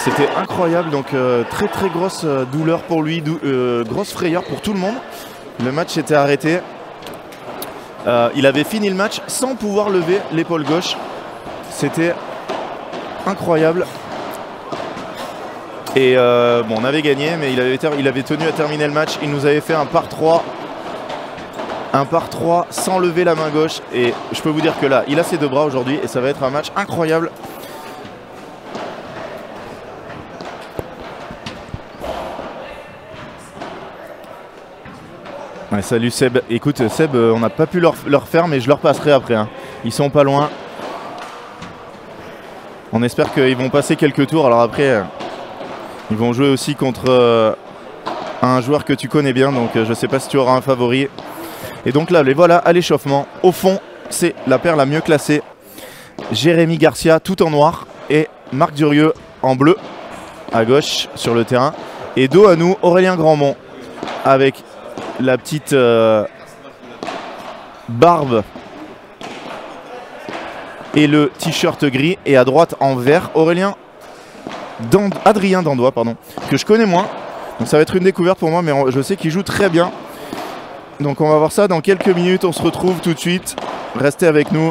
C'était incroyable, donc très grosse douleur pour lui, grosse frayeur pour tout le monde. Le match s'était arrêté. Il avait fini le match sans pouvoir lever l'épaule gauche. C'était incroyable. Et bon, on avait gagné, mais il avait tenu à terminer le match. Il nous avait fait un par 3. Un par 3 sans lever la main gauche. Et je peux vous dire que là, il a ses deux bras aujourd'hui et ça va être un match incroyable. Ouais, salut Seb. Écoute Seb, on n'a pas pu leur faire, mais je leur passerai après. Hein. Ils sont pas loin. On espère qu'ils vont passer quelques tours. Alors après, ils vont jouer aussi contre un joueur que tu connais bien. Donc je sais pas si tu auras un favori. Et donc là, les voilà à l'échauffement. Au fond, c'est la paire la mieux classée. Jérémy Garcia tout en noir et Marc Durieux en bleu à gauche sur le terrain. Et dos à nous, Aurélien Grandmont avec la petite barbe et le t-shirt gris, et à droite en vert Adrien Dandois, pardon, que je connais moins, donc ça va être une découverte pour moi, mais je sais qu'il joue très bien. Donc on va voir ça dans quelques minutes. On se retrouve tout de suite, restez avec nous.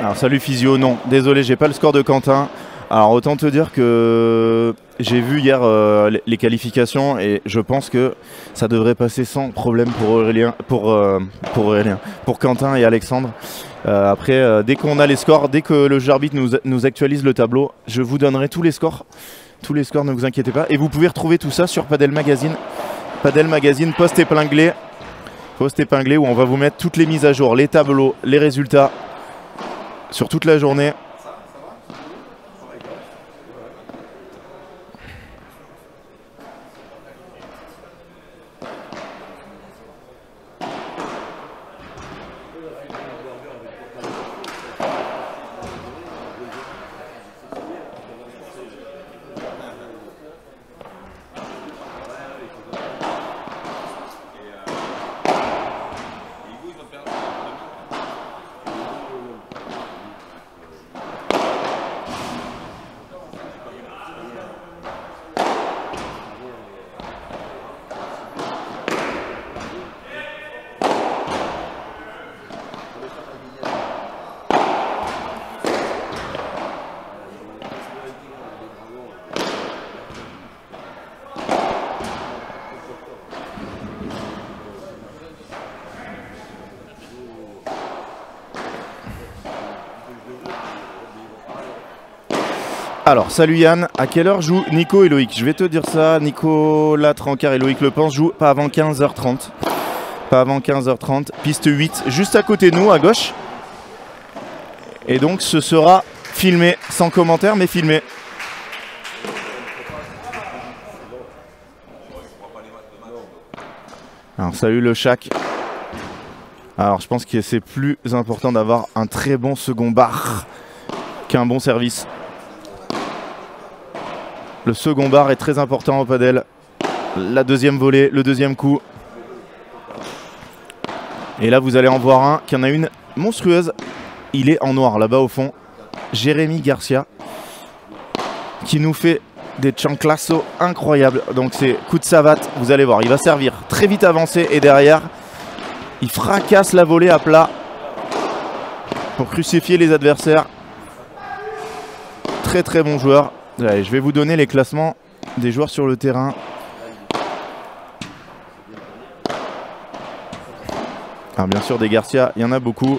Alors salut Physio, non, désolé, j'ai pas le score de Quentin. Alors autant te dire que j'ai vu hier les qualifications et je pense que ça devrait passer sans problème pour Quentin et Alexandre. Après, dès qu'on a les scores, dès que le jeu arbitre nous actualise le tableau, je vous donnerai tous les scores. Tous les scores, ne vous inquiétez pas. Et vous pouvez retrouver tout ça sur Padel Magazine. Padel Magazine, post épinglé où on va vous mettre toutes les mises à jour, les tableaux, les résultats sur toute la journée. Alors, salut Yann, à quelle heure jouent Nico et Loïc? Je vais te dire ça, Nicolas Trancard et Loïc Lepens jouent pas avant 15h30. Pas avant 15h30, piste 8, juste à côté de nous, à gauche. Et donc ce sera filmé, sans commentaire, mais filmé. Alors, salut le Chac. Alors, je pense que c'est plus important d'avoir un très bon second bar qu'un bon service. Le second bar est très important au padel. La deuxième volée, le deuxième coup. Et là, vous allez en voir un qui en a une monstrueuse. Il est en noir là-bas au fond. Jérémy Garcia qui nous fait des chanclasso incroyables. Donc c'est coup de savate, vous allez voir. Il va servir très vite avancé et derrière, il fracasse la volée à plat pour crucifier les adversaires. Très très bon joueur. Allez, je vais vous donner les classements des joueurs sur le terrain. Alors bien sûr des Garcia, il y en a beaucoup.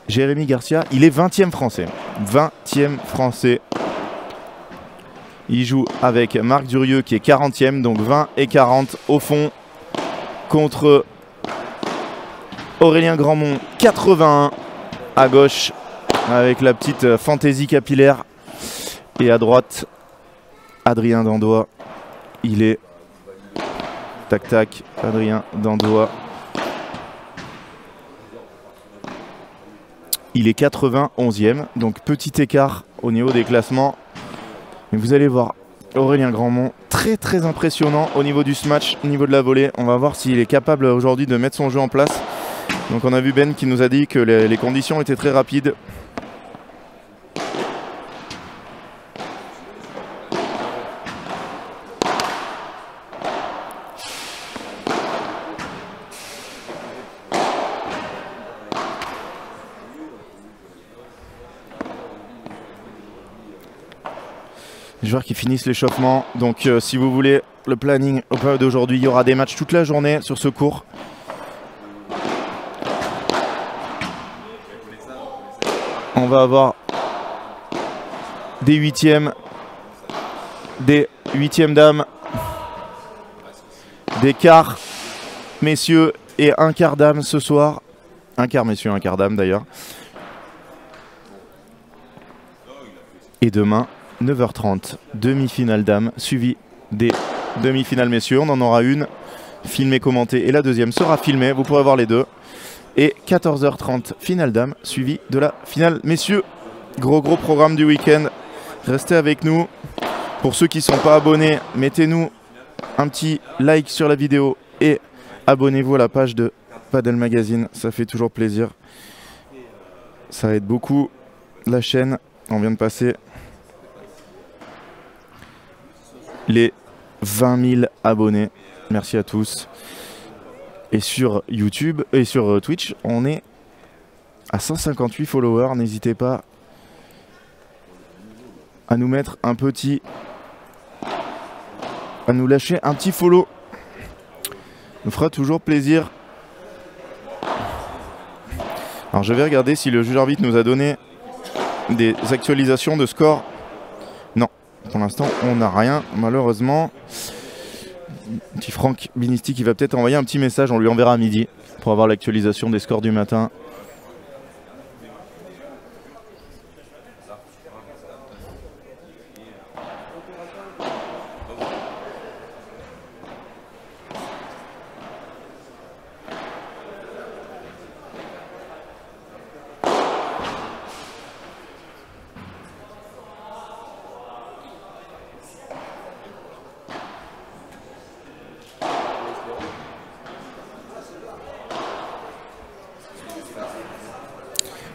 Jérémy Garcia, il est 20e français. 20e français. Il joue avec Marc Durieux qui est 40e, donc 20 et 40 au fond contre Aurélien Grandmont, 81 à gauche avec la petite fantaisie capillaire. Et à droite, Adrien Dandois. Il est tac tac, Adrien Dandois. Il est 91e, donc petit écart au niveau des classements. Mais vous allez voir Aurélien Grandmont, très très impressionnant au niveau du smash, au niveau de la volée. On va voir s'il est capable aujourd'hui de mettre son jeu en place. Donc on a vu Ben qui nous a dit que les conditions étaient très rapides. Les joueurs qui finissent l'échauffement. Donc si vous voulez le planning d'aujourd'hui, il y aura des matchs toute la journée sur ce cours. On va avoir des huitièmes, des huitièmes dames, des quarts messieurs et un quart dames ce soir. Un quart messieurs, un quart dames d'ailleurs. Et demain, 9h30, demi-finale dames, suivi des demi-finales messieurs. On en aura une filmée, commentée, et la deuxième sera filmée. Vous pourrez voir les deux. Et 14h30, finale dames, suivi de la finale messieurs. Gros programme du week-end. Restez avec nous. Pour ceux qui ne sont pas abonnés, mettez-nous un petit like sur la vidéo et abonnez-vous à la page de Padel Magazine. Ça fait toujours plaisir. Ça aide beaucoup la chaîne. On vient de passer les 20 000 abonnés. Merci à tous. Et sur YouTube et sur Twitch, on est à 158 followers. N'hésitez pas à nous mettre un petit... à nous lâcher un petit follow. Ça nous fera toujours plaisir. Alors je vais regarder si le juge arbitre nous a donné des actualisations de score. Non, pour l'instant on n'a rien malheureusement. Petit Franck Binisti qui va peut-être envoyer un petit message, on lui enverra à midi pour avoir l'actualisation des scores du matin.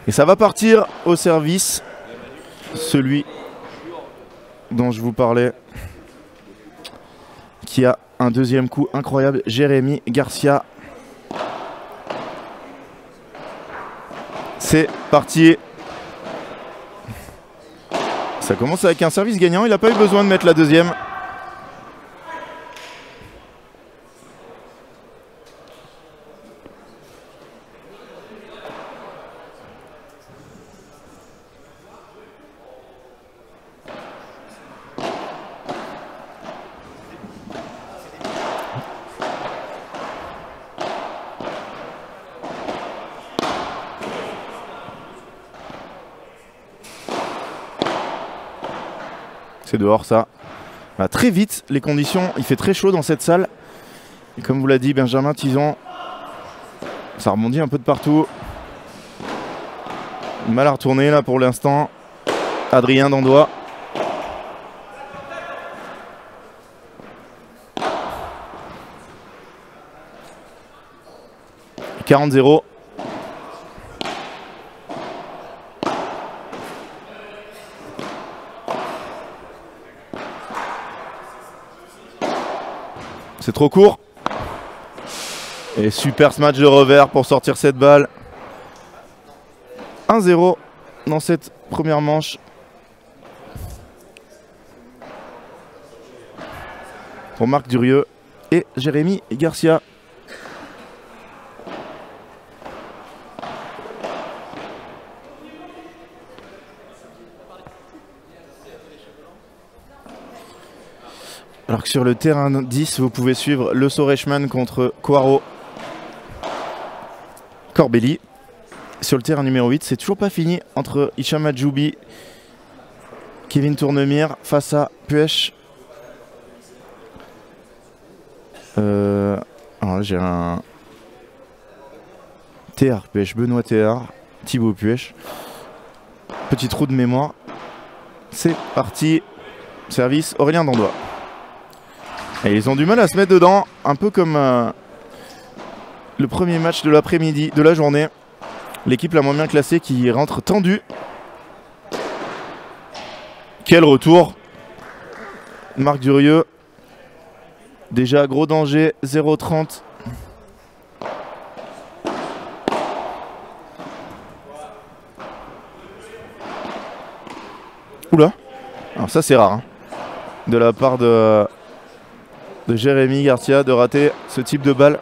Et ça va partir au service, celui dont je vous parlais, qui a un deuxième coup incroyable, Jérémy Garcia. C'est parti. Ça commence avec un service gagnant, il n'a pas eu besoin de mettre la deuxième. C'est dehors ça. Bah, très vite les conditions, il fait très chaud dans cette salle. Et comme vous l'a dit Benjamin Tison, ça rebondit un peu de partout. Mal à retourner là pour l'instant. Adrien Dandois. « 40-0 ». C'est trop court. Et super ce match de revers pour sortir cette balle. 1-0 dans cette première manche. Pour Marc Durieux et Jérémy Garcia. Alors que sur le terrain 10, vous pouvez suivre le Soreshman contre Coaro Corbelli. Sur le terrain numéro 8, c'est toujours pas fini entre Hicham Adjoubi, Kevin Tournemire face à Puech. Alors j'ai un Théard Puech, Benoît Théard, Thibaut Puech. Petit trou de mémoire. C'est parti. Service Aurélien Dandois. Et ils ont du mal à se mettre dedans, un peu comme le premier match de l'après-midi, de la journée. L'équipe la moins bien classée qui rentre tendue. Quel retour. Marc Durieux. Déjà gros danger, 0,30. Oula. Alors ça c'est rare hein, de la part de Jérémy Garcia de rater ce type de balle.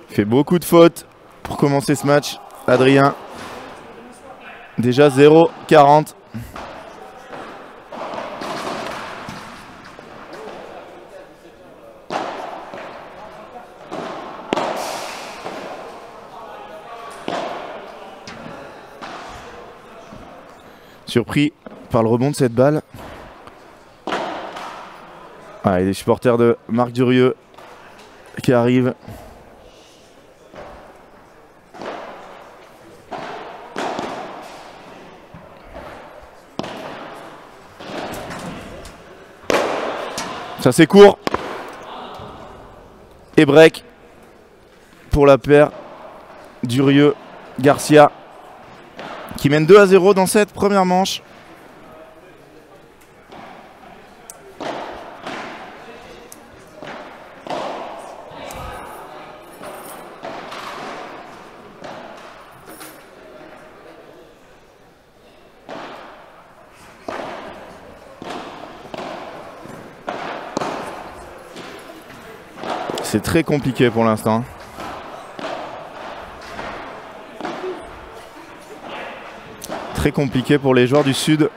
Il fait beaucoup de fautes pour commencer ce match. Adrien. Déjà 0,40. Surpris par le rebond de cette balle. Ah, et les supporters de Marc Durieux qui arrivent. Ça c'est court. Et break pour la paire Durieux-Garcia qui mène 2-0 dans cette première manche. C'est très compliqué pour l'instant. Très compliqué pour les joueurs du Sud.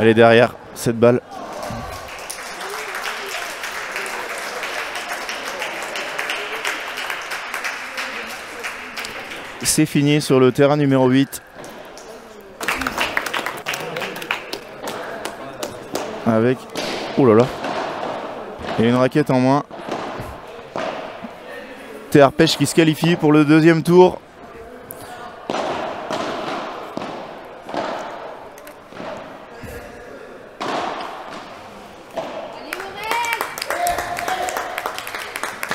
Elle est derrière cette balle. C'est fini sur le terrain numéro 8. Avec... Oh là là. Et une raquette en moins. Théard Puech qui se qualifie pour le deuxième tour.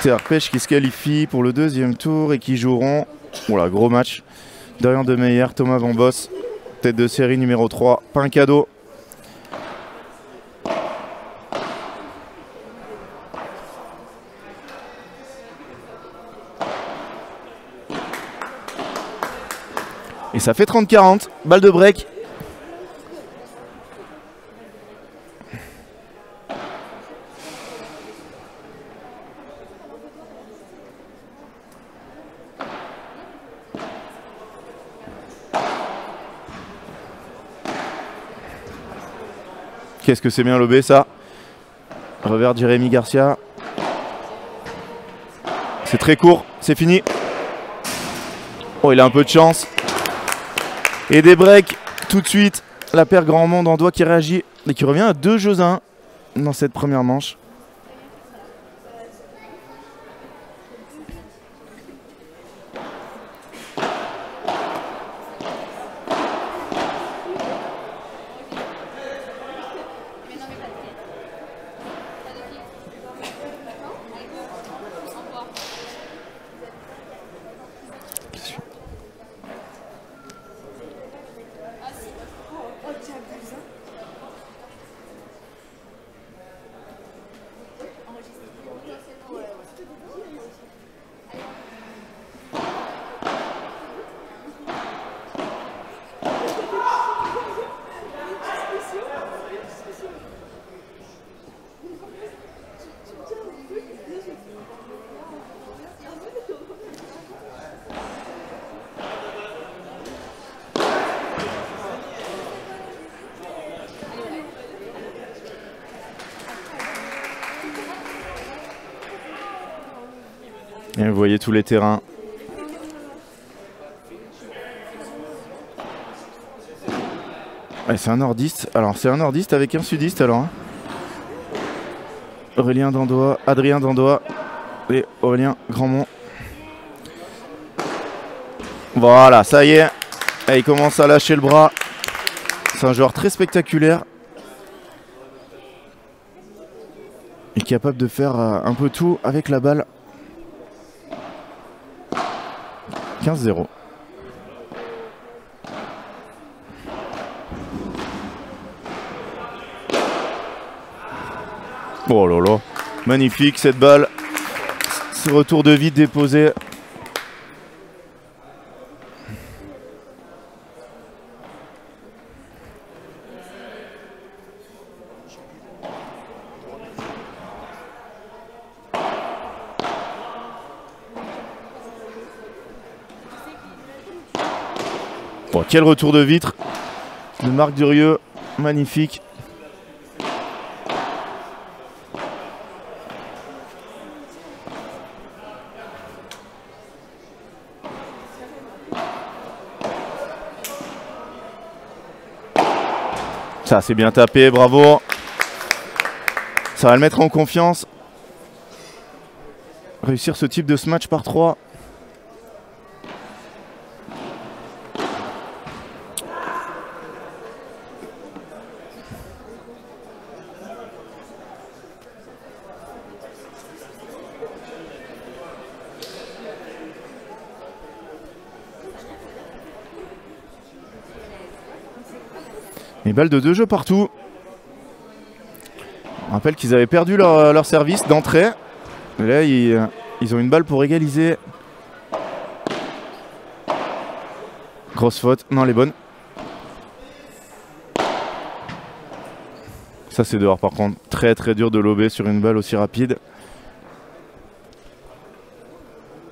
Théard Puech qui se qualifie pour le deuxième tour et qui joueront, voilà, gros match, Dorian Demeyer, Thomas Van Boss, tête de série numéro 3, pas un cadeau. Et ça fait 30-40, balle de break. Qu'est-ce que c'est bien lobé ça. Revers de Jérémy Garcia. C'est très court, c'est fini. Oh, il a un peu de chance. Et des breaks tout de suite. La paire Grand Monde en doigt qui réagit et qui revient à 2 jeux à 1 dans cette première manche. Et vous voyez tous les terrains. Ouais, c'est un nordiste. Alors c'est un nordiste avec un sudiste alors. Hein. Aurélien Dandois, Adrien Dandois et Aurélien Grandmont. Voilà, ça y est. Et il commence à lâcher le bras. C'est un joueur très spectaculaire. Et capable de faire un peu tout avec la balle. 15-0. Oh là là, magnifique cette balle. Ce retour de vide déposé. Bon, quel retour de vitre de Marc Durieux, magnifique. Ça, c'est bien tapé, bravo. Ça va le mettre en confiance. Réussir ce type de smash par 3. Et balle de 2 jeux partout. On rappelle qu'ils avaient perdu leur service d'entrée. Et là, ils ont une balle pour égaliser. Grosse faute. Non, elle est bonne. Ça, c'est dehors par contre. Très très dur de lober sur une balle aussi rapide.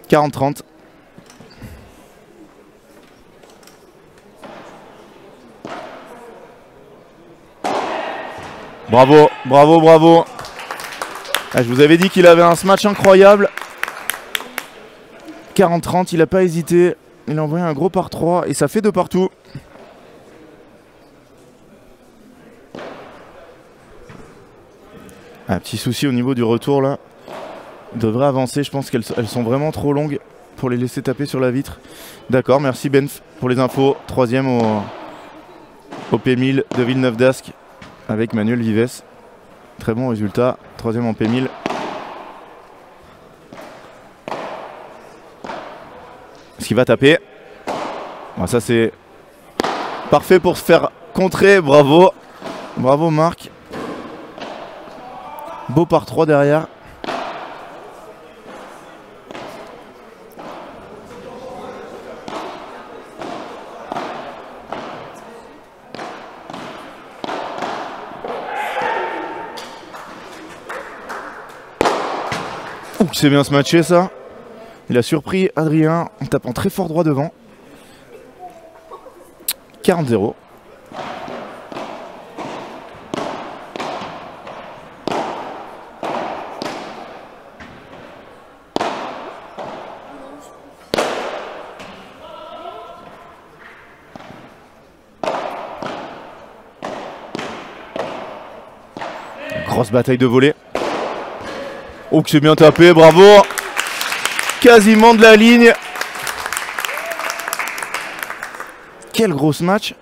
40-30. Bravo, bravo, bravo. Ah, je vous avais dit qu'il avait un smash incroyable. 40-30, il n'a pas hésité. Il a envoyé un gros par 3 et ça fait 2 partout. Un petit souci au niveau du retour là. Il devrait avancer, je pense qu'elles sont vraiment trop longues pour les laisser taper sur la vitre. D'accord, merci Benf pour les infos. 3e au P1000 de Villeneuve d'Ascq. Avec Manuel Vives. Très bon résultat. 3e en P1000. Ce qui va taper. Bon, ça c'est parfait pour se faire contrer. Bravo. Bravo Marc. Beau par 3 derrière. C'est bien se matcher ça. Il a surpris Adrien en tapant très fort droit devant. 40-0. Grosse bataille de volée. Oh, que c'est bien tapé, bravo. Quasiment de la ligne. Quel gros match.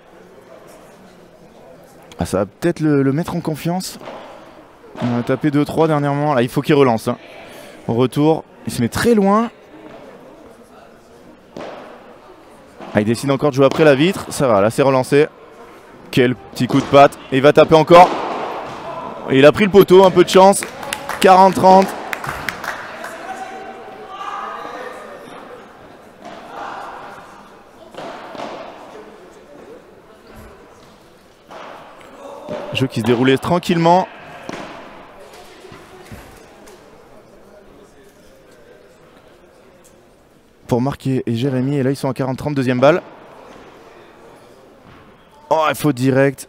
Ah, ça va peut-être le mettre en confiance. On a tapé 2-3 dernièrement. Là, il faut qu'il relance. Hein. Au retour, il se met très loin. Ah, il décide encore de jouer après la vitre. Ça va, là c'est relancé. Quel petit coup de patte. Et il va taper encore. Et il a pris le poteau, un peu de chance. 40-30. Jeu qui se déroulait tranquillement. Pour Marc et Jérémy. Et là ils sont à 40-30, deuxième balle. Oh, il faut direct.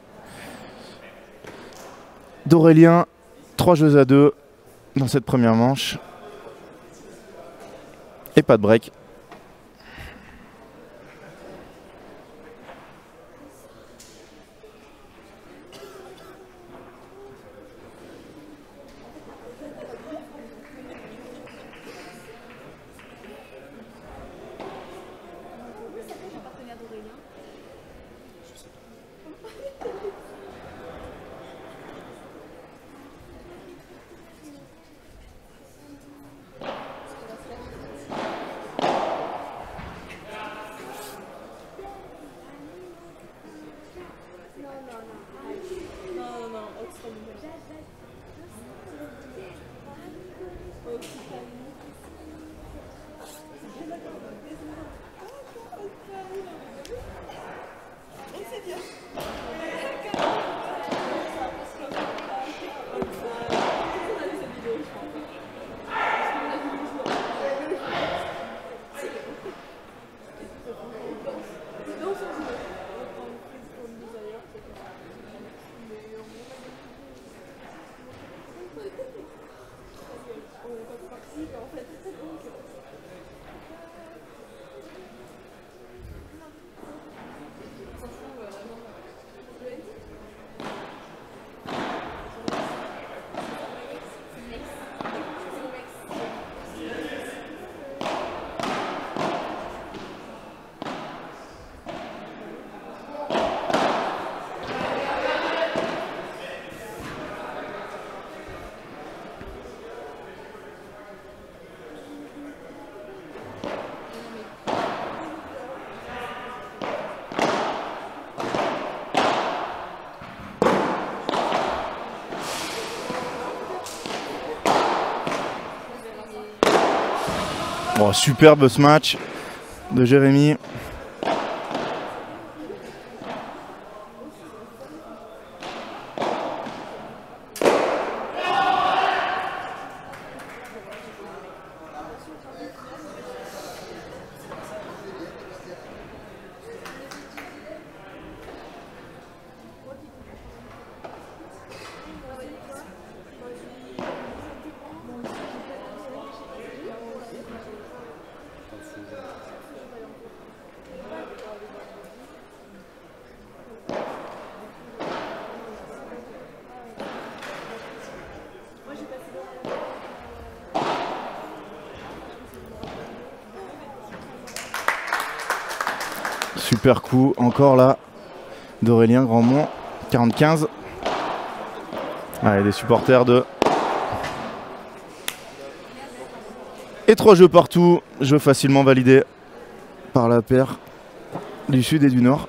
D'Aurélien. 3 jeux à 2 dans cette première manche. Et pas de break. Oh, superbe ce match de Jérémy. Super coup, encore là, d'Aurélien Grandmont, 45. Allez, des supporters de... Et 3 jeux partout, jeu facilement validé par la paire du Sud et du Nord.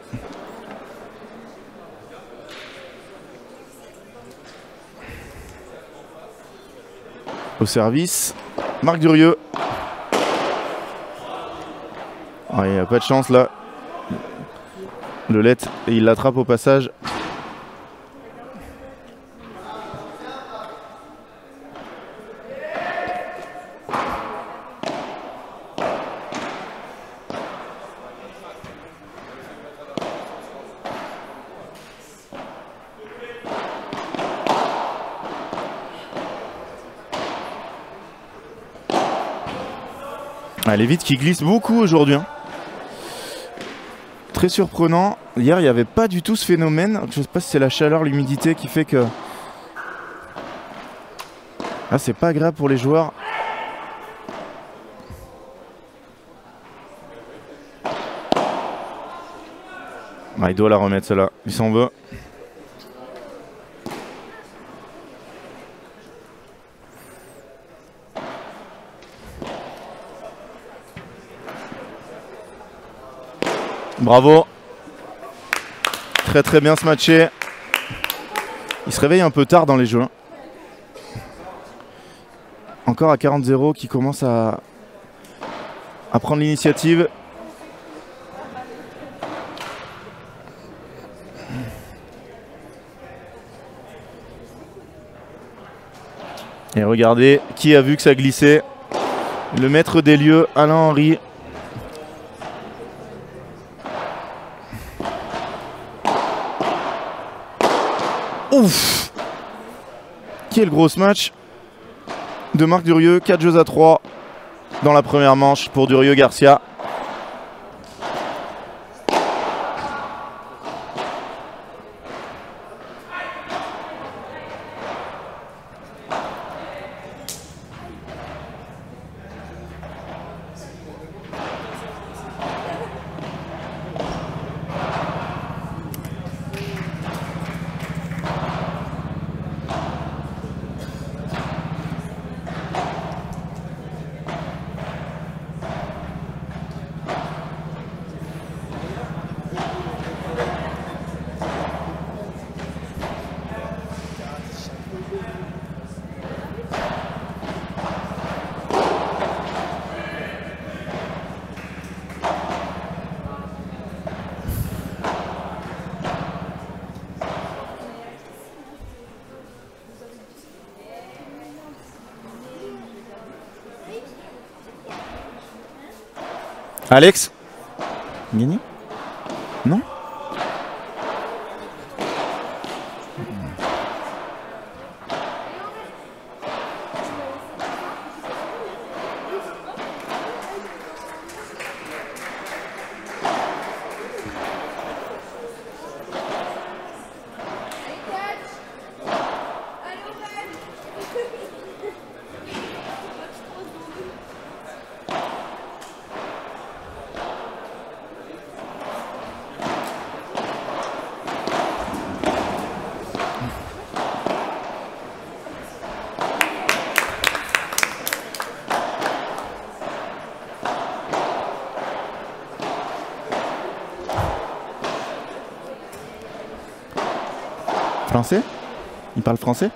Au service, Marc Durieux. Ah, il n'y a pas de chance là. Le let et il l'attrape au passage. Les vides qui glissent beaucoup aujourd'hui. Hein. Très surprenant. Hier, il n'y avait pas du tout ce phénomène. Je ne sais pas si c'est la chaleur, l'humidité qui fait que... Ah, c'est pas agréable pour les joueurs. Ah, il doit la remettre celle-là. Il s'en veut. Bravo. Très très bien ce matché. Il se réveille un peu tard dans les jeux. Encore à 40-0 qui commence à prendre l'initiative. Et regardez qui a vu que ça glissait. Le maître des lieux, Alain Henry. Ouf! Quel gros match de Marc Durieux, 4 jeux à 3. dans la première manche pour Durio Garcia. Alex Gagné? Non? Français? Il parle français?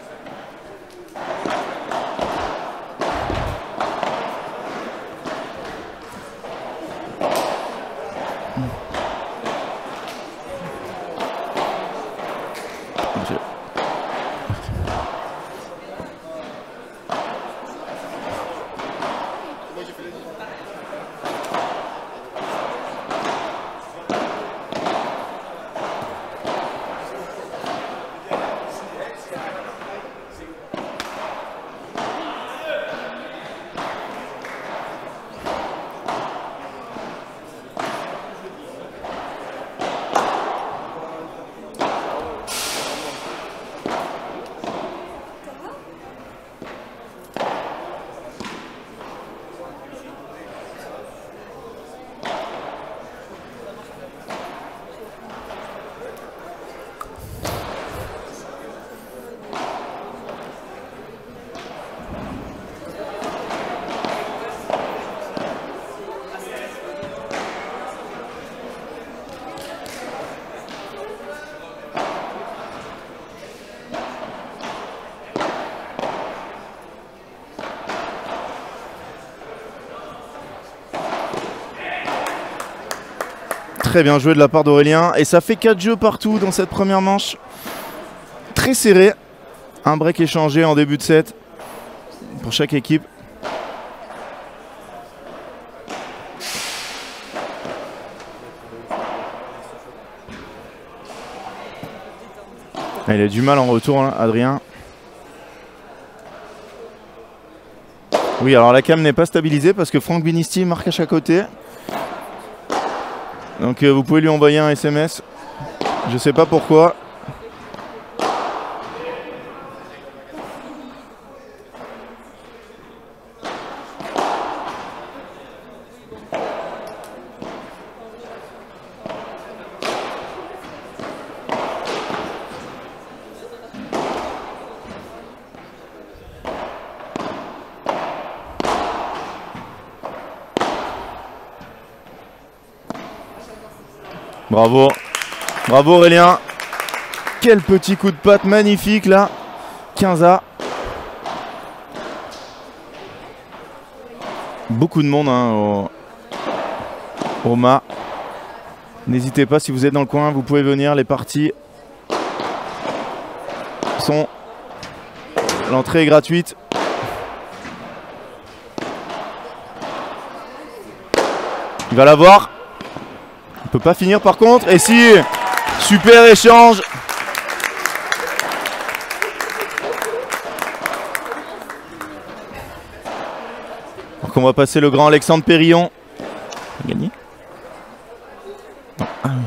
Très bien joué de la part d'Aurélien. Et ça fait 4 jeux partout dans cette première manche. Très serré. Un break échangé en début de set pour chaque équipe. Il a du mal en retour, là, Adrien. Oui, alors la cam n'est pas stabilisée parce que Franck Binisti marque à chaque côté. Donc vous pouvez lui envoyer un SMS. Je sais pas pourquoi. Bravo, bravo Aurélien. Quel petit coup de patte magnifique là. 15A. Beaucoup de monde hein, au mât. N'hésitez pas, si vous êtes dans le coin, vous pouvez venir. Les parties sont... L'entrée est gratuite. Il va l'avoir. Il peut pas finir par contre. Et si, super échange. Donc on va passer le grand Alexandre Périllon. Gagné. Non. Ah, oui.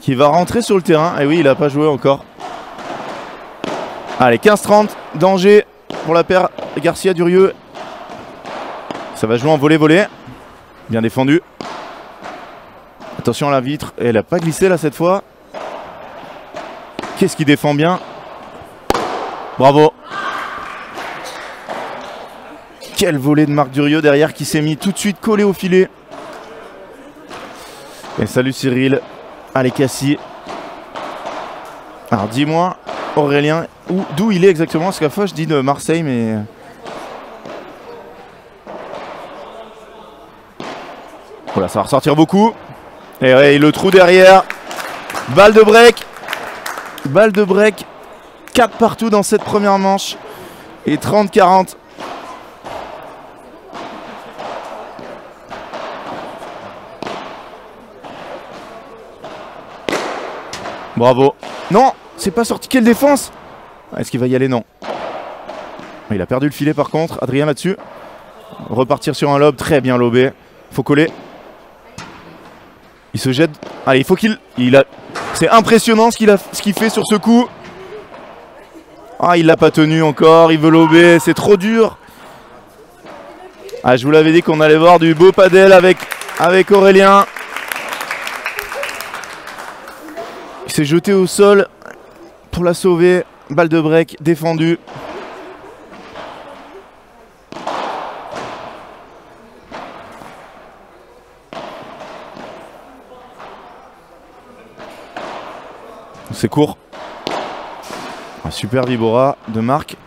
Qui va rentrer sur le terrain. Et oui, il n'a pas joué encore. Allez, 15-30. Danger pour la paire Garcia-Durieux. Ça va jouer en volley-volley. Bien défendu. Attention à la vitre. Et elle n'a pas glissé là cette fois. Qu'est-ce qui défend bien? Bravo. Quel volley de Marc Durieux derrière qui s'est mis tout de suite collé au filet. Et salut Cyril. Allez Cassie. Alors dis-moi Aurélien, d'où il est exactement? Parce qu'à fois je dis de Marseille mais... Voilà, ça va ressortir beaucoup. Et ouais, le trou derrière. Balle de break. Balle de break. 4 partout dans cette première manche. Et 30-40. Bravo. Non, c'est pas sorti. Quelle défense! Est-ce qu'il va y aller? Non. Il a perdu le filet par contre. Adrien là-dessus. Repartir sur un lob. Très bien lobé. Faut coller. Il se jette. Allez, il faut qu'il... C'est impressionnant ce qu'il fait sur ce coup. Ah, il l'a pas tenu encore. Il veut lober. C'est trop dur. Ah, je vous l'avais dit qu'on allait voir du beau padel avec Aurélien. Il s'est jeté au sol pour la sauver. Balle de break défendue. C'est court. Un super Vibora de Marc.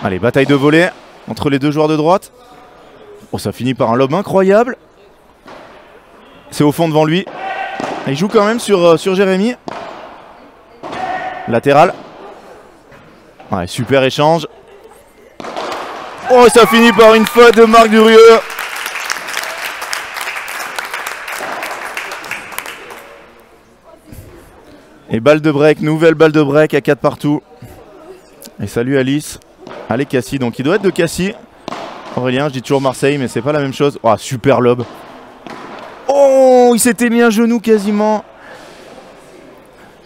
Allez, bataille de volée entre les deux joueurs de droite. Oh, ça finit par un lob incroyable. C'est au fond devant lui. Il joue quand même sur Jérémy. Latéral. Ouais, super échange. Oh, ça finit par une faute de Marc Durieux. Et balle de break, nouvelle balle de break à 4 partout. Et salut Alice. Allez Cassie, donc il doit être de Cassie. Aurélien, je dis toujours Marseille, mais c'est pas la même chose. Oh, super lob. Oh, il s'était mis un genou quasiment.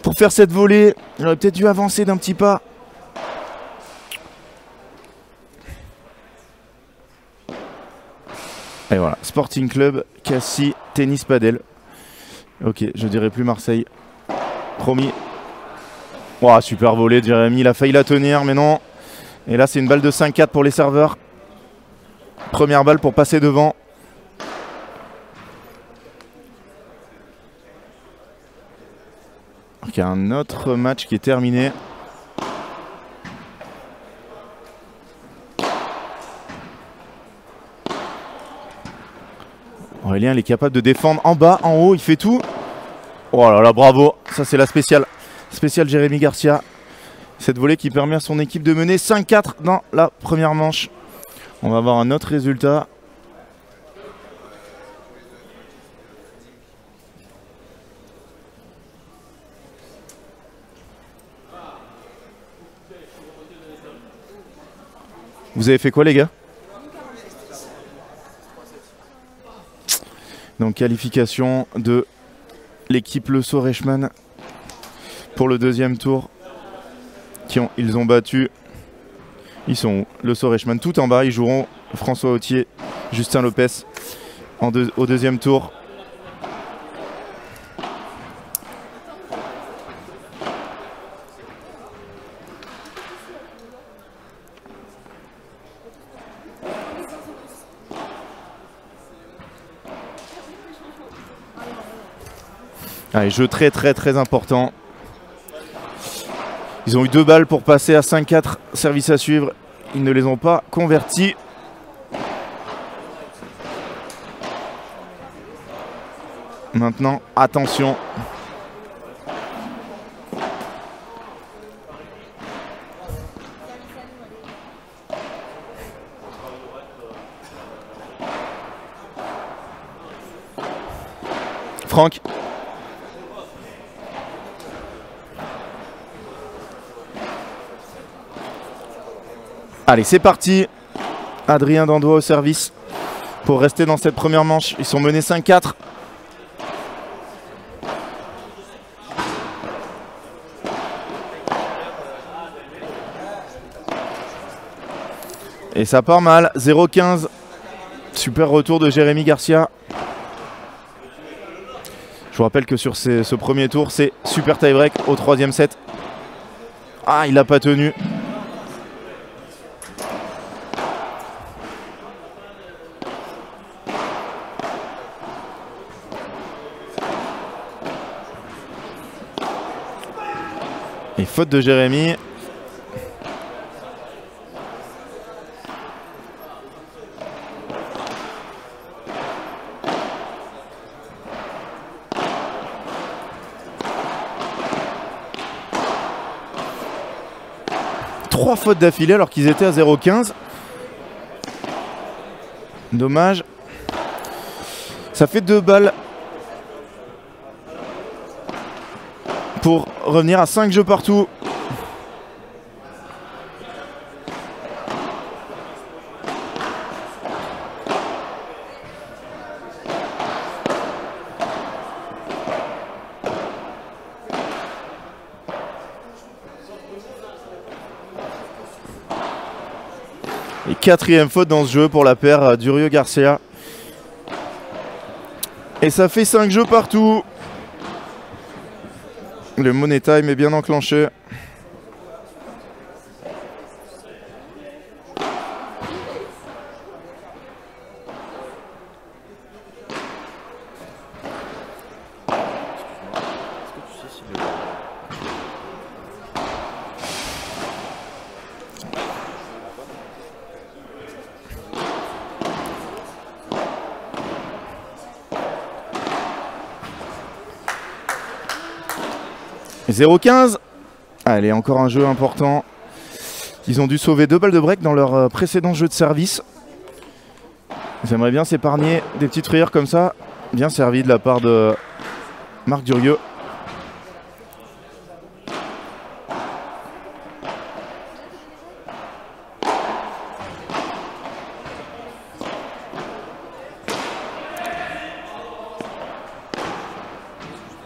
Pour faire cette volée, j'aurais peut-être dû avancer d'un petit pas. Et voilà, Sporting Club, Cassie, tennis padel. Ok, je dirais plus Marseille. Promis. Oh, super volée de Jérémy, il a failli la tenir, mais non. Et là, c'est une balle de 5-4 pour les serveurs. Première balle pour passer devant. Il y a un autre match qui est terminé. Aurélien, il est capable de défendre en bas, en haut, il fait tout. Oh là là, bravo. Ça, c'est la spéciale. Spéciale Jérémy Garcia. Cette volée qui permet à son équipe de mener 5-4 dans la première manche. On va avoir un autre résultat. Vous avez fait quoi les gars? Donc qualification de l'équipe Le Sceaux-Reichmann pour le deuxième tour. Ils ont battu. Ils sont où? Le Sceaux-Reichmann tout en bas. Ils joueront François Autier, Justin Lopez au deuxième tour. Allez, jeu très important. Ils ont eu 2 balles pour passer à 5-4, service à suivre. Ils ne les ont pas convertis. Maintenant, attention. Franck. Allez, c'est parti. Adrien Dandois au service pour rester dans cette première manche. Ils sont menés 5-4. Et ça part mal. 0-15. Super retour de Jérémy Garcia. Je vous rappelle que sur ce premier tour, c'est super tie-break au 3e set. Ah, il n'a pas tenu. Et faute de Jérémy. Trois fautes d'affilée alors qu'ils étaient à 0-15. Dommage. Ça fait 2 balles pour revenir à 5 jeux partout. Et 4e faute dans ce jeu pour la paire Durieux Garcia. Et ça fait 5 jeux partout. Le money time est bien enclenché. Et 0-15. Allez, encore un jeu important. Ils ont dû sauver 2 balles de break dans leur précédent jeu de service. Ils aimeraient bien s'épargner des petites frayeurs comme ça. Bien servi de la part de Marc Durieux.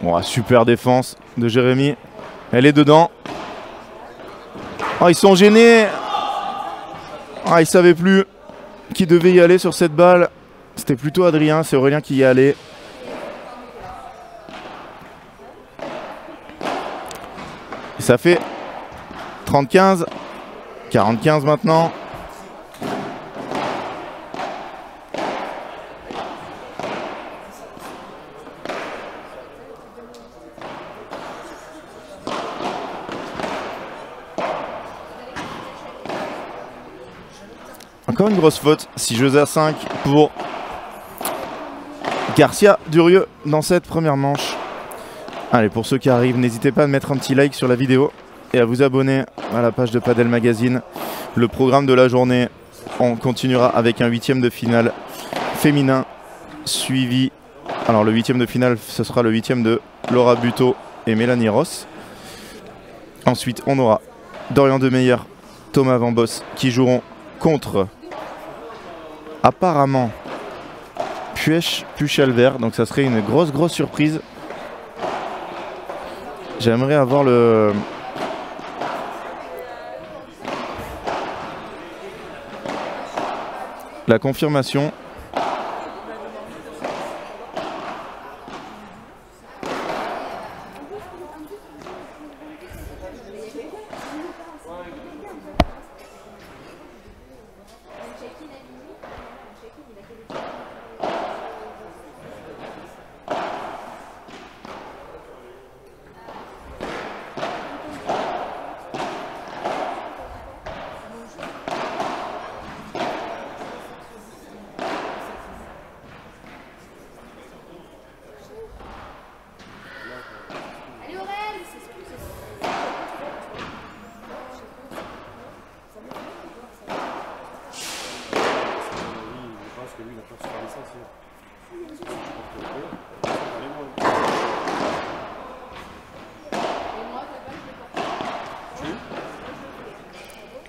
Bon, super défense de Jérémy. Elle est dedans. Oh, ils sont gênés. Ah, ils savaient plus qui devait y aller sur cette balle. C'était plutôt Adrien, c'est Aurélien qui y est allé. Et ça fait 30-15. 40-15 maintenant. Encore une grosse faute, 6 jeux à 5 pour Garcia Durieux dans cette première manche. Allez, pour ceux qui arrivent, n'hésitez pas à mettre un petit like sur la vidéo et à vous abonner à la page de Padel Magazine. Le programme de la journée, on continuera avec un 8e de finale féminin suivi. Alors le 8e de finale, ce sera le 8e de Laura Buteau et Mélanie Ross. Ensuite, on aura Dorian Demeyer, Thomas Van Boss qui joueront contre apparemment Puchalver, donc ça serait une grosse surprise. J'aimerais avoir la confirmation.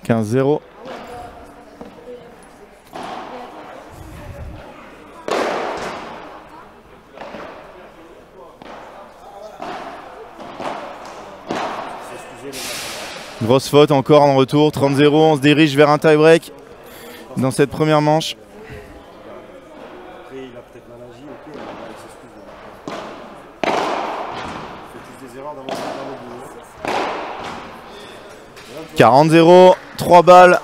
« 15-0 ». Grosse faute encore en retour, 30-0, on se dirige vers un tie-break dans cette première manche. 40-0, 3 balles,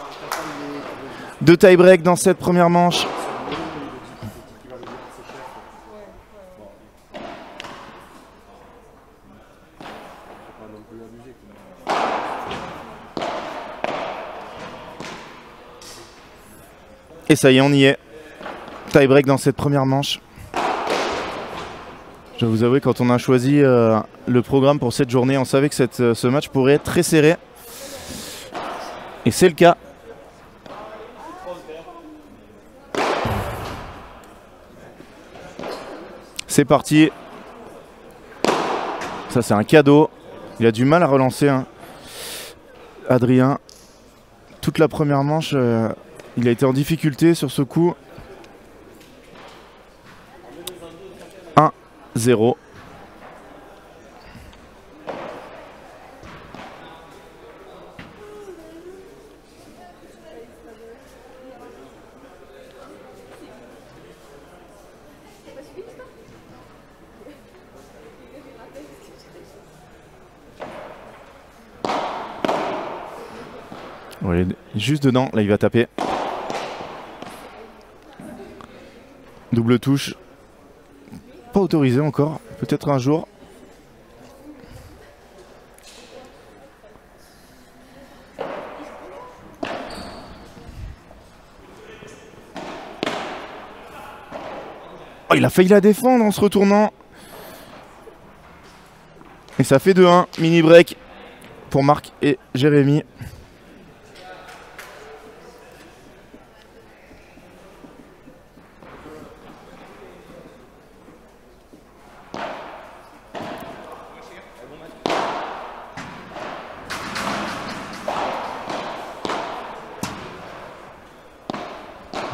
2 tie-break dans cette première manche. Et ça y est, on y est. Tie-break dans cette première manche. Je vais vous avouer, quand on a choisi le programme pour cette journée, on savait que ce match pourrait être très serré. Et c'est le cas. C'est parti. Ça, c'est un cadeau. Il a du mal à relancer, hein. Adrien. Toute la première manche, il a été en difficulté sur ce coup. 1-0. Ouais, juste dedans, là il va taper. Double touche. Pas autorisé encore, peut-être un jour. Oh, il a failli la défendre en se retournant. Et ça fait 2-1, mini break pour Marc et Jérémy.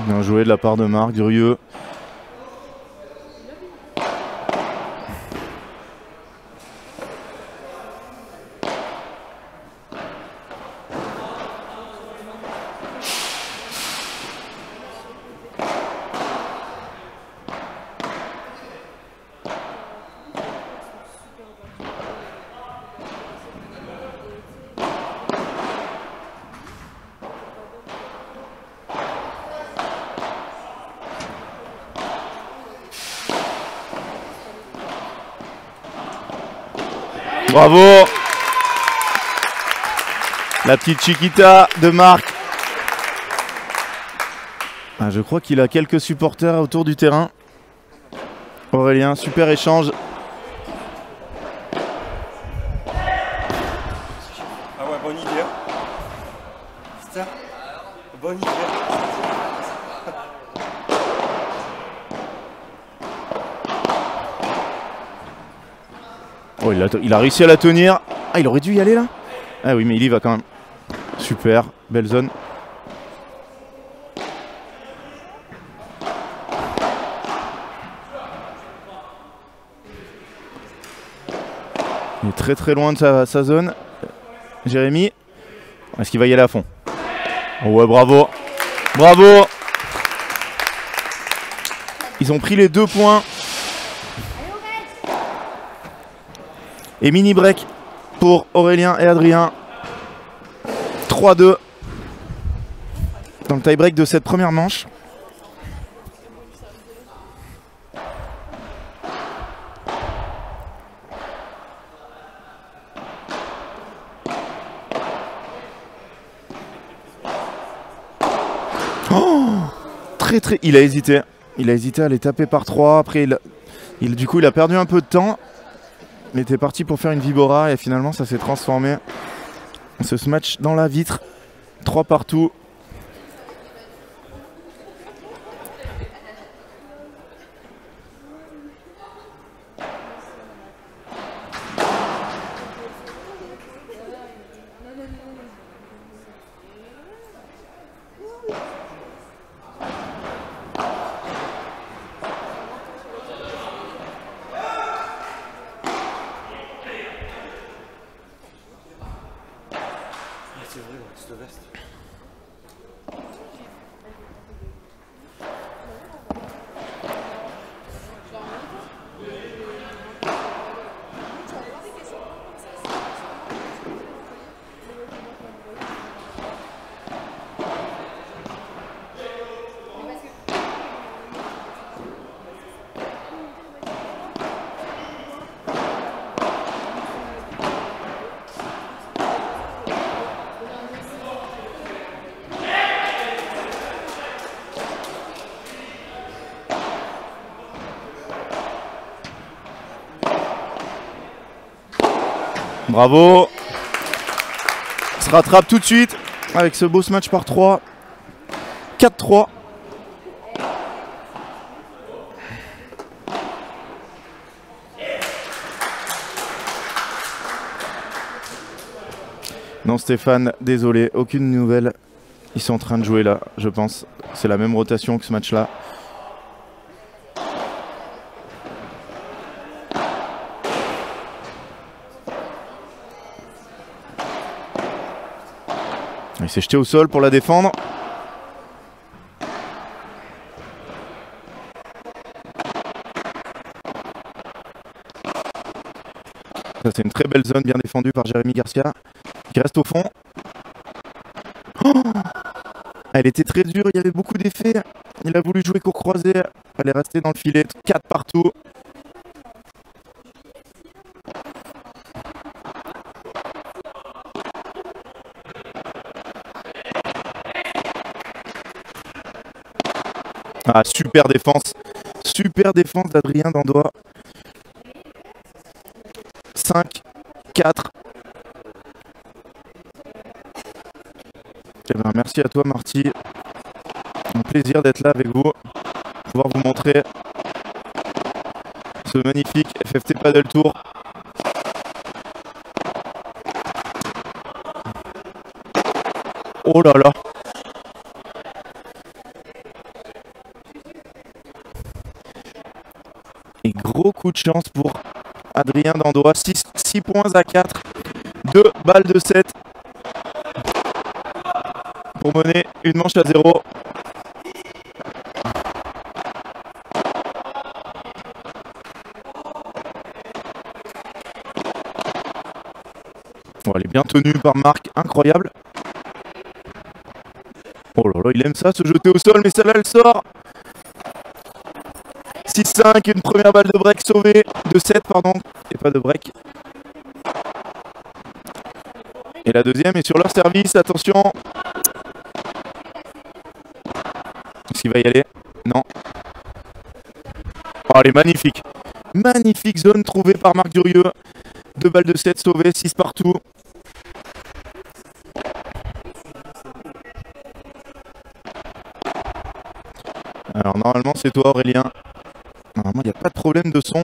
Bien joué de la part de Marc Durieux. Bravo! La petite Chiquita de Marc. Ah, je crois qu'il a quelques supporters autour du terrain. Aurélien, super échange. Ah ouais, bonne idée. C'est ça? Bonne idée. Oh, il a réussi à la tenir. Ah, il aurait dû y aller là. Ah oui, mais il y va quand même. Super, belle zone. Il est très très loin de sa zone. Jérémy. Est-ce qu'il va y aller à fond? Oh ouais, bravo. Bravo. Ils ont pris les 2 points. Et mini break pour Aurélien et Adrien. 3-2 dans le tie break de cette première manche. Oh, très très, il a hésité. Il a hésité à les taper par 3. Après, du coup, il a perdu un peu de temps. Il était parti pour faire une vibora et finalement ça s'est transformé en ce match dans la vitre. 3 partout. Bravo. Se rattrape tout de suite avec ce beau smash par 3. 4-3. Non Stéphane, désolé, aucune nouvelle. Ils sont en train de jouer là, je pense. C'est la même rotation que ce match-là. Il s'est jeté au sol pour la défendre. Ça c'est une très belle zone bien défendue par Jérémy Garcia. Qui reste au fond. Oh, elle était très dure, il y avait beaucoup d'effets. Il a voulu jouer court croisé. Elle est restée dans le filet. 4 partout. Ah, super défense. Super défense d'Adrien Dandois. 5, 4. Eh ben, merci à toi Marty. Un plaisir d'être là avec vous. Pouvoir vous montrer ce magnifique FFT Paddle Tour. Oh là là. Et gros coup de chance pour Adrien Dandois. 6 points à 4. 2 balles de 7. Pour mener une manche à 0. Bon, elle est bien tenue par Marc. Incroyable. Oh là là, il aime ça, se jeter au sol, mais celle-là, elle sort. 6-5, une première balle de break sauvée. De 7, pardon. Et pas de break. Et la deuxième est sur leur service. Attention. Est-ce qu'il va y aller? Non. Oh, elle est magnifique. Magnifique zone trouvée par Marc Durieux. 2 balles de 7 sauvées, 6 partout. Alors normalement c'est toi Aurélien. Normalement il n'y a pas de problème de son.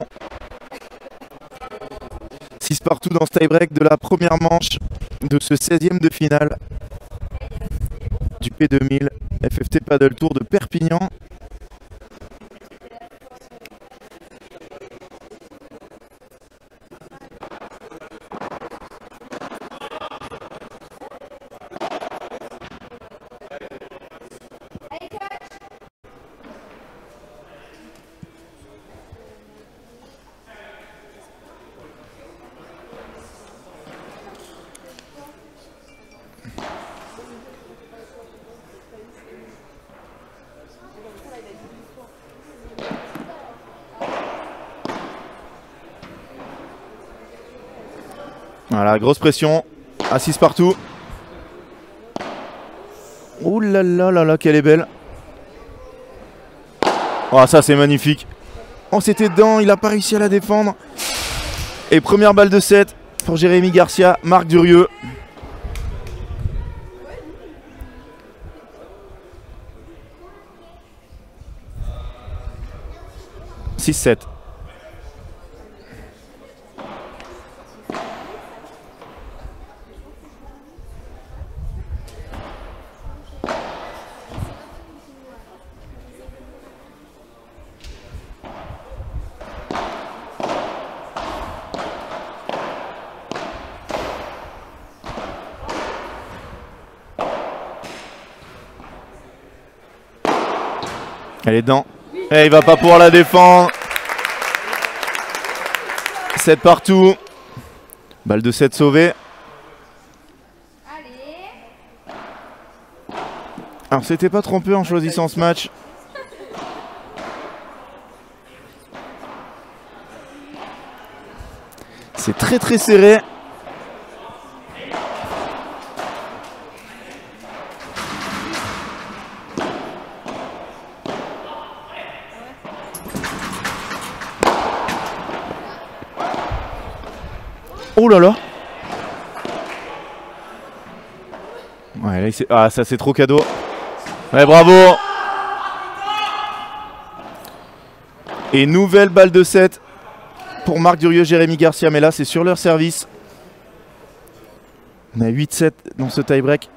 6 partout dans ce tie-break de la première manche de ce 16e de finale du P2000 FFT Paddle Tour de Perpignan. Voilà, grosse pression. À 6 partout. Ouh là là là là, qu'elle est belle. Oh, ça c'est magnifique. Oh, c'était dedans, il n'a pas réussi à la défendre. Et première balle de 7 pour Jérémy Garcia, Marc Durieux. « 6-7. » Elle est dedans. Et il va pas pouvoir la défendre. 7 partout. Balle de 7 sauvée. Alors c'était pas trompé en choisissant ce match. C'est très très serré. Oh là là. Ouais, là, ah, ça c'est trop cadeau. Ouais, bravo. Et nouvelle balle de 7 pour Marc Durieux, Jérémy Garcia. Mais là, c'est sur leur service. On a 8-7 dans ce tie-break.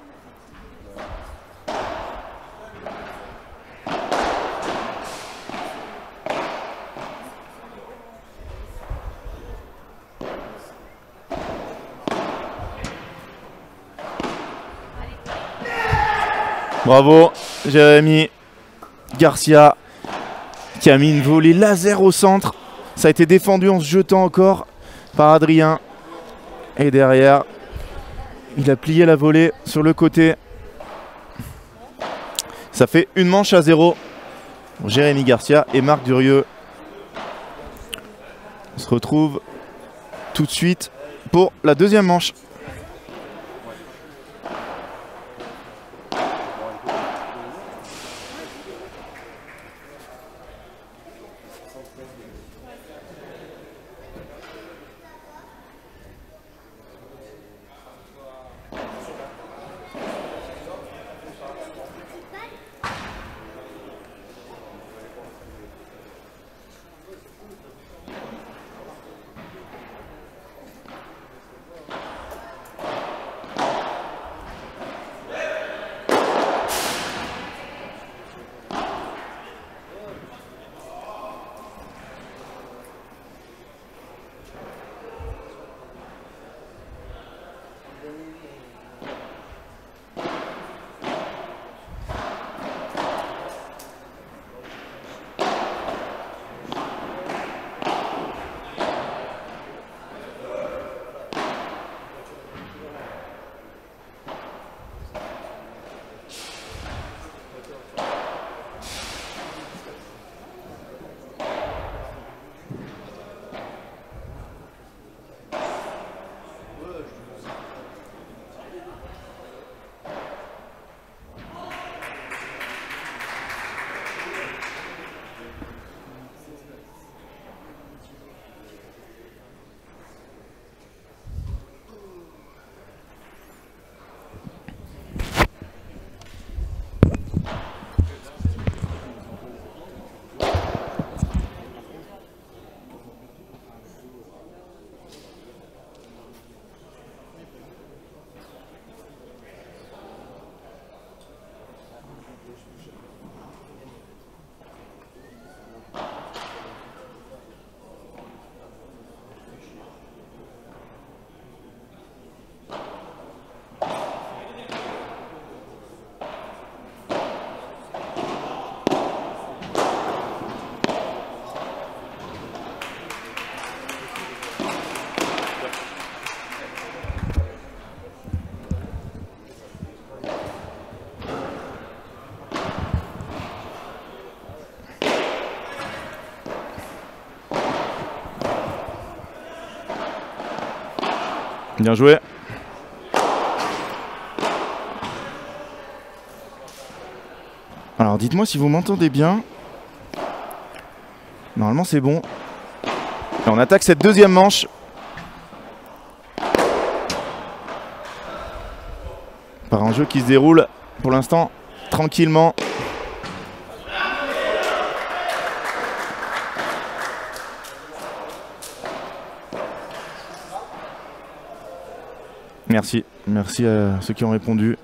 Bravo, Jérémy Garcia qui a mis une volée laser au centre. Ça a été défendu en se jetant encore par Adrien. Et derrière, il a plié la volée sur le côté. Ça fait une manche à 0 pour Jérémy Garcia et Marc Durieux. On se retrouve tout de suite pour la deuxième manche. Bien joué. Alors dites-moi si vous m'entendez bien. Normalement c'est bon. Et on attaque cette deuxième manche. Par un jeu qui se déroule pour l'instant tranquillement. Merci, merci à ceux qui ont répondu.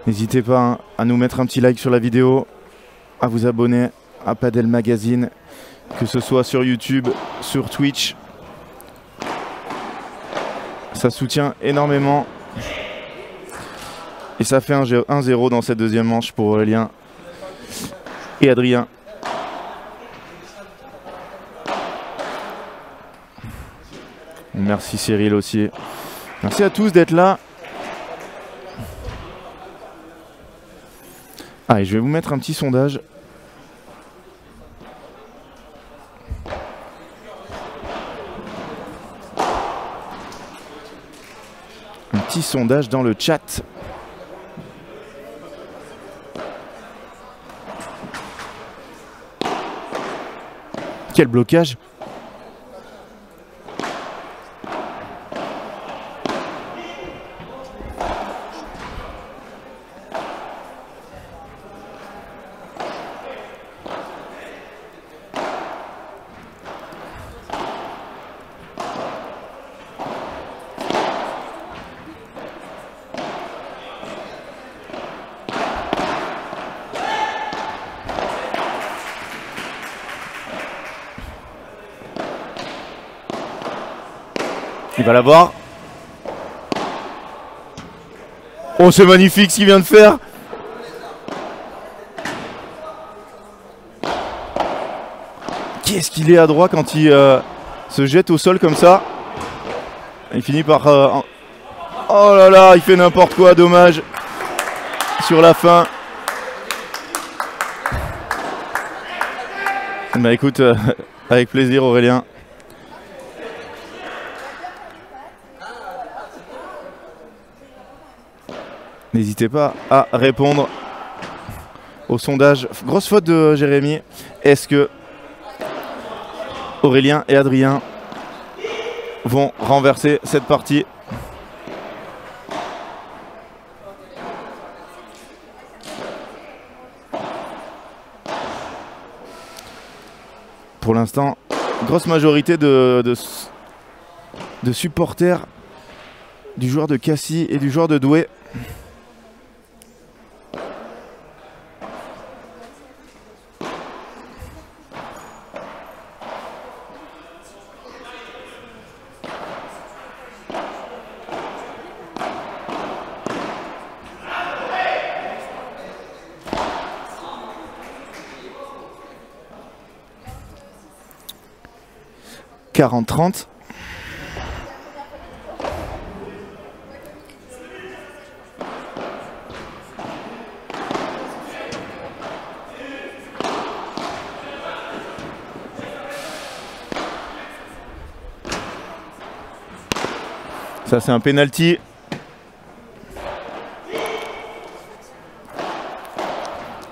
N'hésitez pas à nous mettre un petit like sur la vidéo, à vous abonner à Padel Magazine, que ce soit sur YouTube, sur Twitch. Ça soutient énormément. Et ça fait 1-0 dans cette deuxième manche pour Aurélien et Adrien. Merci Cyril aussi. Merci à tous d'être là. Ah, et je vais vous mettre un petit sondage. Un petit sondage dans le chat. Quel blocage! Il va l'avoir. Oh, c'est magnifique ce qu'il vient de faire. Qu'est-ce qu'il est adroit quand il se jette au sol comme ça. Il finit par... Oh là là, il fait n'importe quoi, dommage. Sur la fin. Bah écoute, avec plaisir Aurélien. N'hésitez pas à répondre au sondage. Grosse faute de Jérémy. Est-ce que Aurélien et Adrien vont renverser cette partie? Pour l'instant, grosse majorité de supporters du joueur de Cassis et du joueur de Douai. « 40-30 ». Ça c'est un penalty.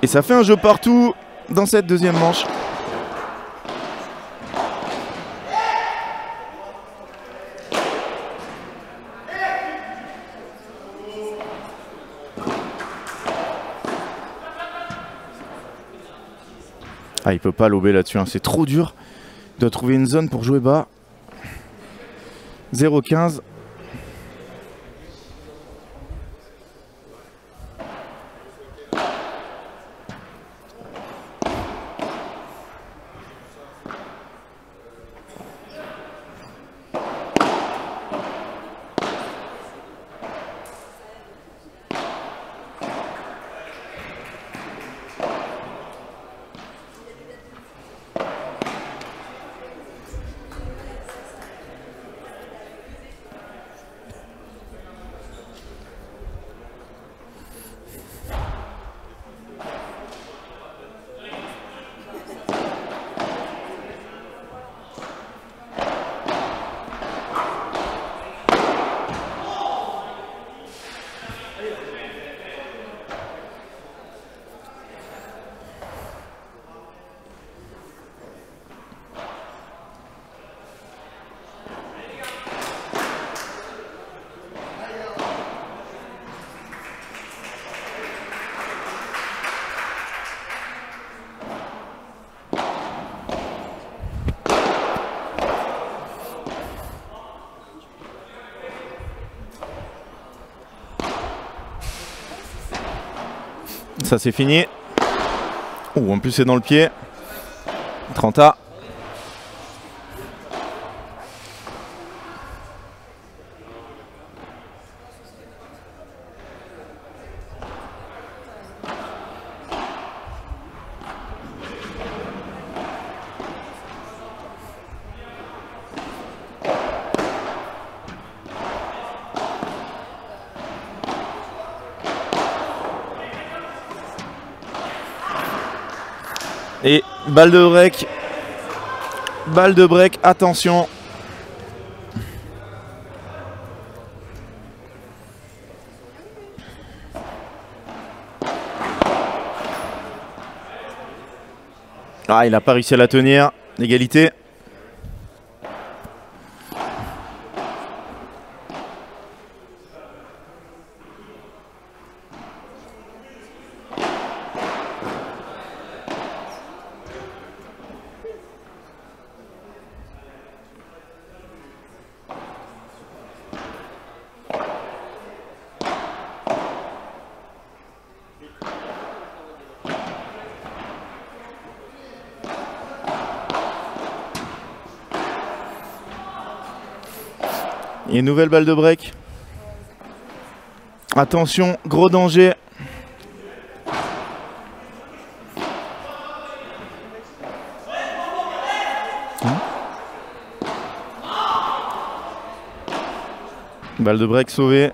Et ça fait un jeu partout dans cette deuxième manche. Ah, il peut pas lober là-dessus, hein. C'est trop dur. Il doit trouver une zone pour jouer bas. 0-15. Ça c'est fini. Oh, en plus c'est dans le pied. 30A. Et balle de break. Balle de break, attention. Ah, il n'a pas réussi à la tenir. Égalité. Et nouvelle balle de break. Attention, gros danger. Balle de break sauvée.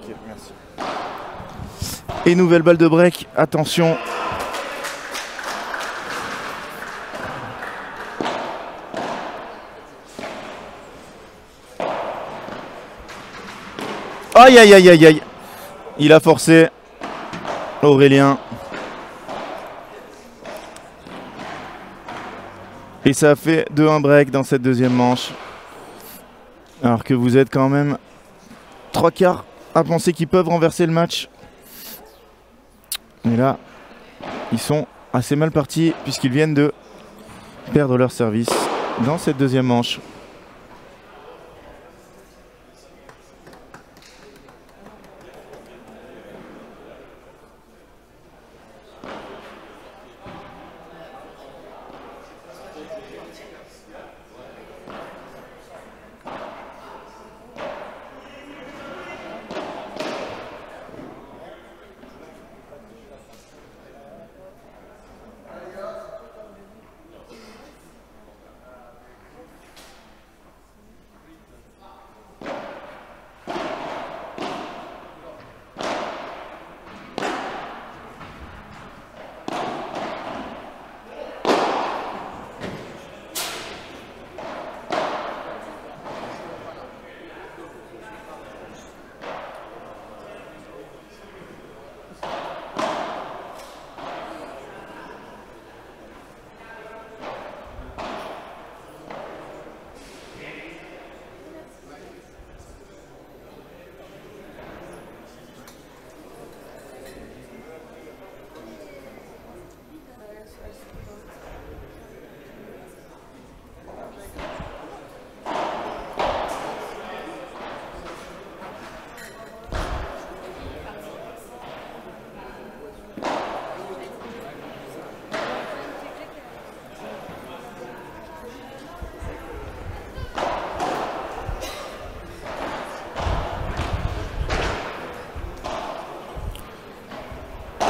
Ok, merci. Et nouvelle balle de break, attention. Aïe aïe aïe aïe aïe. Il a forcé Aurélien. Et ça a fait 2-1 break dans cette deuxième manche. Alors que vous êtes quand même 3/4 à penser qu'ils peuvent renverser le match. Mais là, ils sont assez mal partis puisqu'ils viennent de perdre leur service dans cette deuxième manche.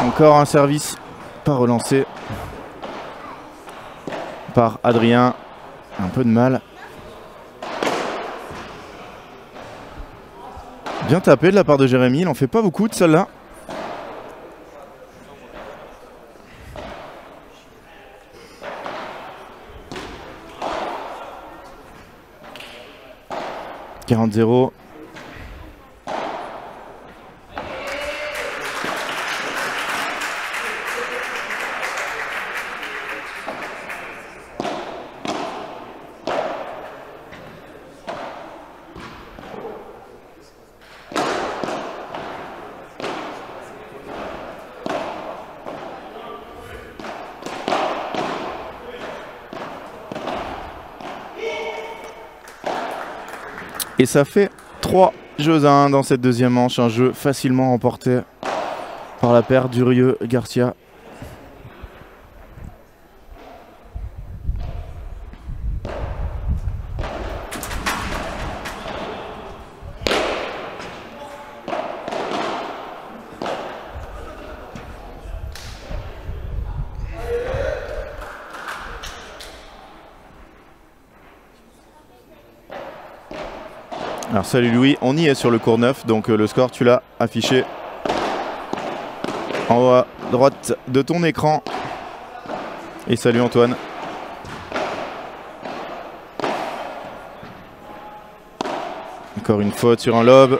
Encore un service pas relancé par Adrien. Un peu de mal. Bien tapé de la part de Jérémy. Il en fait pas beaucoup de celle-là. « 40-0 ». Et ça fait 3 jeux à 1 dans cette deuxième manche. Un jeu facilement remporté par la paire Durieux-Garcia. Alors salut Louis, on y est sur le court 9, donc le score tu l'as affiché. En haut à droite de ton écran. Et salut Antoine. Encore une faute sur un lob.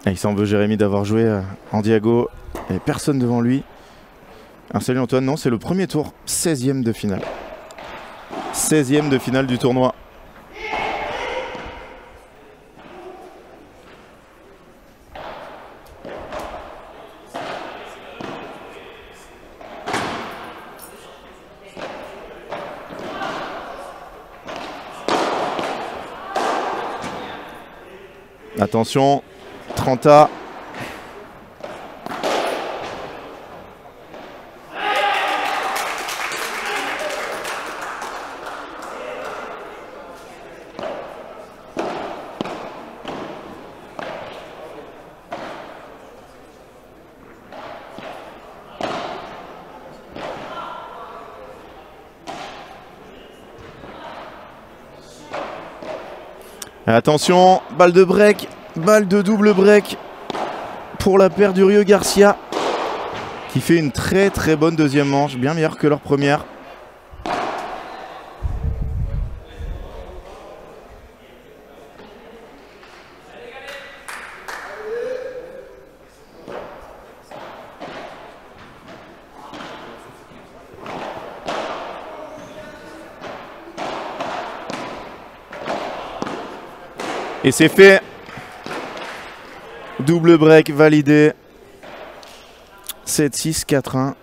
Il s'en veut Jérémy d'avoir joué en Diago. Il n'y avait personne devant lui. Salut Antoine, non, c'est le premier tour, 16e de finale. 16e de finale du tournoi. Attention, 30A. Attention, balle de break, balle de double break pour la paire d'Urieux Garcia qui fait une très très bonne deuxième manche, bien meilleure que leur première. Et c'est fait. Double break validé. 7-6, 4-1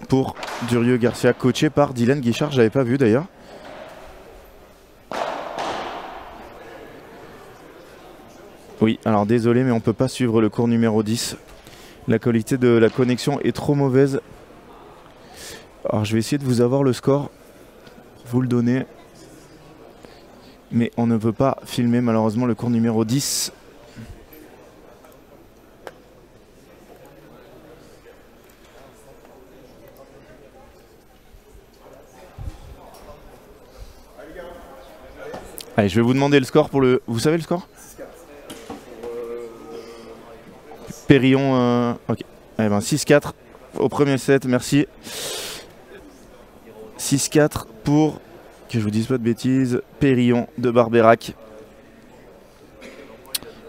pour Durieux Garcia, coaché par Dylan Guichard. J'avais pas vu d'ailleurs. Oui, alors désolé, mais on peut pas suivre le cours numéro 10. La qualité de la connexion est trop mauvaise. Alors je vais essayer de vous avoir le score. Vous le donner. Mais on ne peut pas filmer malheureusement le cours numéro 10. Allez, je vais vous demander le score pour le... Vous savez le score? Périllon... Ok. Eh ben 6-4 au premier set, merci. 6-4 pour... Que je vous dise pas de bêtises, Périllon de Barbérac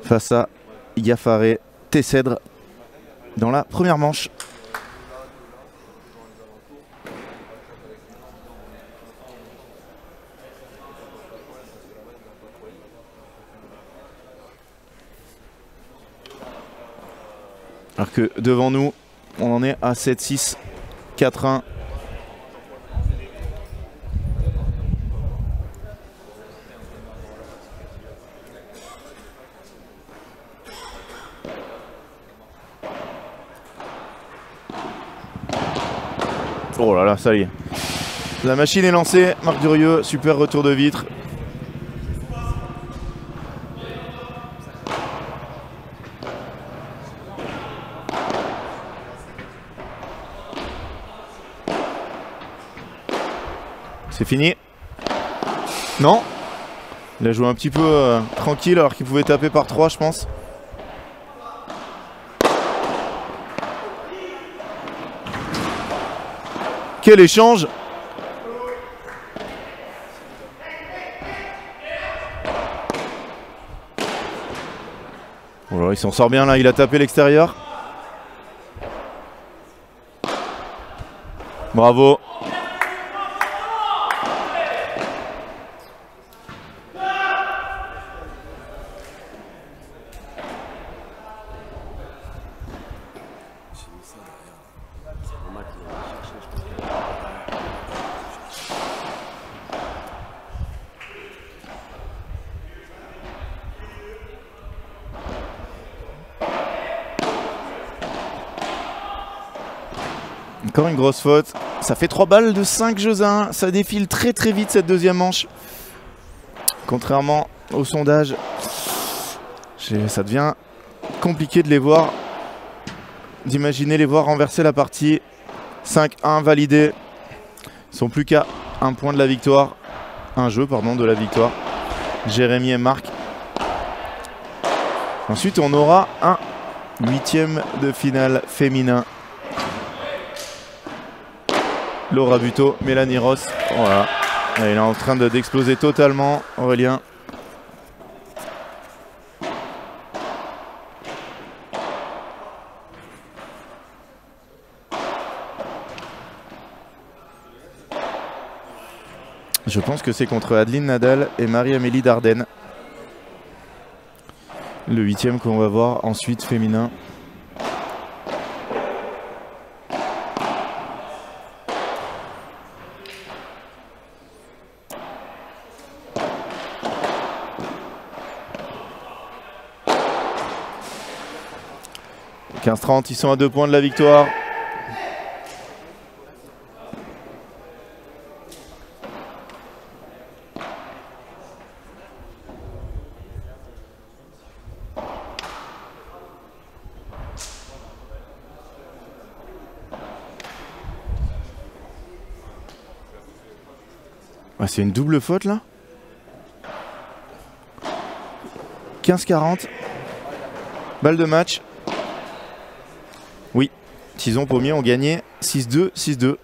face à Yafaré Tessèdre dans la première manche. Alors que devant nous, on en est à 7-6, 4-1. Oh là là, ça y est. La machine est lancée. Marc Durieux, super retour de vitre. C'est fini. Non. Il a joué un petit peu tranquille alors qu'il pouvait taper par 3, je pense. Quel échange! Oh là, il s'en sort bien là, il a tapé l'extérieur. Bravo. Encore une grosse faute Ça fait 3 balles de 5 jeux à 1. Ça défile très très vite cette deuxième manche. Contrairement au sondage, ça devient compliqué de les voir, d'imaginer les voir renverser la partie. 5-1 validé. Ils sont plus qu'à un point de la victoire. Un jeu, pardon, de la victoire. Jérémy et Marc. Ensuite, on aura un 8e de finale féminin. Laura Buteau, Mélanie Ross. Voilà. Elle est en train d'exploser totalement, Aurélien. Je pense que c'est contre Adeline Nadal et Marie-Amélie Dardenne. Le 8e qu'on va voir ensuite féminin. « 15-30, ils sont à 2 points de la victoire. » Ah, c'est une double faute là. 15-40. Balle de match. Oui, Tison Pommier ont gagné 6-2, 6-2.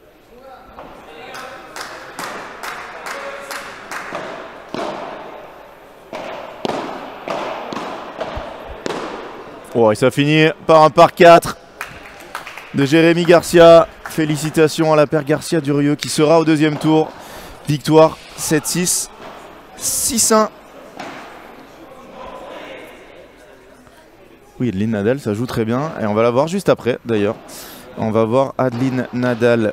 Oh, et ça finit par un par 4 de Jérémy Garcia. Félicitations à la paire Garcia-Durieux qui sera au deuxième tour. Victoire 7-6, 6-1. Oui, Adeline Nadal, ça joue très bien. Et on va la voir juste après, d'ailleurs. On va voir Adeline Nadal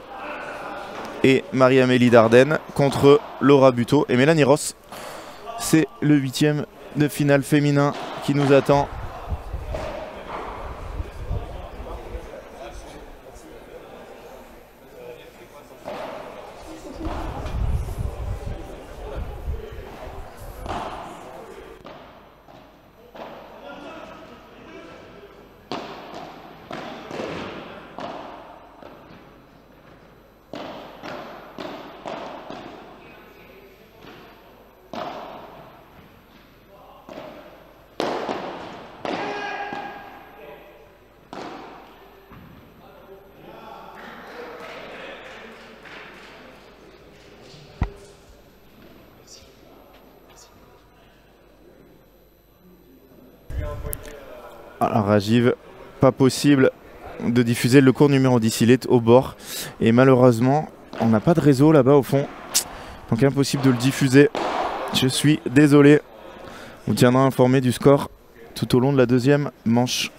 et Marie-Amélie Dardenne contre Laura Buteau et Mélanie Ross. C'est le 8e de finale féminin qui nous attend. Alors Rajiv, pas possible de diffuser le cours numéro 10, il est au bord et malheureusement on n'a pas de réseau là-bas au fond, donc impossible de le diffuser. Je suis désolé, on vous tiendra informé du score tout au long de la deuxième manche.